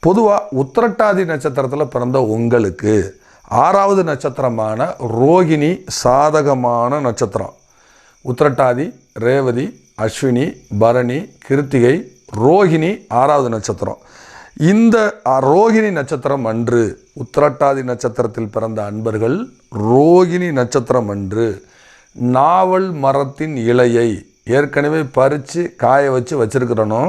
பொதுவாக உத்திரட்டாதி நட்சத்திரத்தில் பிறந்த உங்களுக்கு 6வது நட்சத்திரமான ரோகிணி சாதகமான நட்சத்திரம். உத்திரட்டாதி, ரேவதி, அஸ்வினி, பரணி, கிருத்திகை, ரோகிணி 6வது நட்சத்திரம். இந்த ரோகிணி நட்சத்திரம் அன்று, உத்திரட்டாதி நட்சத்திரத்தில் பிறந்த அன்பர்கள் ரோகிணி நட்சத்திரம் அன்று நாவல் மரத்தின் இலையை ஏற்கனவே பறித்து காய வச்சுருக்கிறனோ,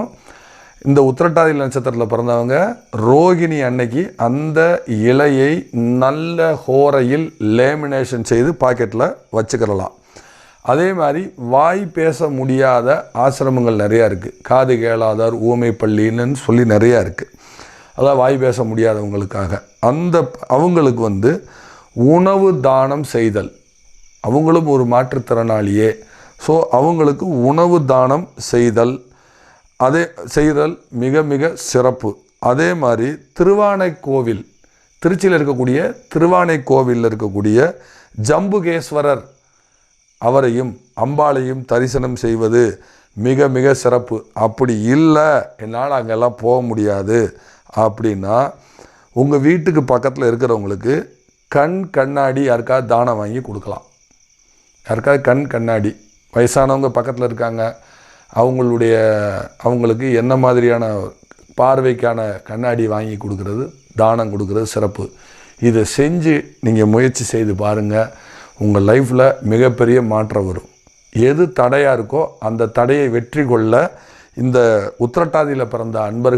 இந்த உத்திரட்டாதி நட்சத்திரத்தில் பிறந்தவங்க ரோகிணி அன்னைக்கு அந்த இலையை நல்ல ஹோரையில் லேமினேஷன் செய்து பாக்கெட்டில் வச்சுக்கிறலாம். அதே மாதிரி வாய் பேச முடியாத ஆசிரமங்கள் நிறையா இருக்குது. காது கேளாதார் ஊமை பள்ளின்னு சொல்லி நிறையா இருக்குது. அதாவது வாய் பேச முடியாதவங்களுக்காக அவங்களுக்கு உணவு தானம் செய்தல், அவங்களும் ஒரு மாற்றுத்திறனாளியே. ஸோ அவங்களுக்கு உணவு தானம் செய்தல் மிக மிக சிறப்பு. அதே மாதிரி திருவானைக்கோவில், திருச்சியில் இருக்கக்கூடிய திருவானைக்கோவிலில் இருக்கக்கூடிய ஜம்புகேஸ்வரர் அவரையும் அம்பாளையும் தரிசனம் செய்வது மிக மிக சிறப்பு. அப்படி இல்லை, என்னால் அங்கெல்லாம் போக முடியாது அப்படின்னா, உங்கள் வீட்டுக்கு பக்கத்தில் இருக்கிறவங்களுக்கு கண்ணாடி யாருக்காவது தானம் வாங்கி கொடுக்கலாம். யாருக்காவது கண்ணாடி வயசானவங்க பக்கத்தில் இருக்காங்க, அவங்களுக்கு என்ன மாதிரியான பார்வைக்கான கண்ணாடி வாங்கி கொடுக்கறது, தானம் கொடுக்கறது சிறப்பு. இதை செஞ்சு நீங்கள் முயற்சி செய்து பாருங்கள். உங்கள் லைஃப்பில் மிகப்பெரிய மாற்றம் வரும். எது தடையாக இருக்கோ அந்த தடையை வெற்றி கொள்ள இந்த உத்திரட்டாதியில் பிறந்த அன்பர்கள்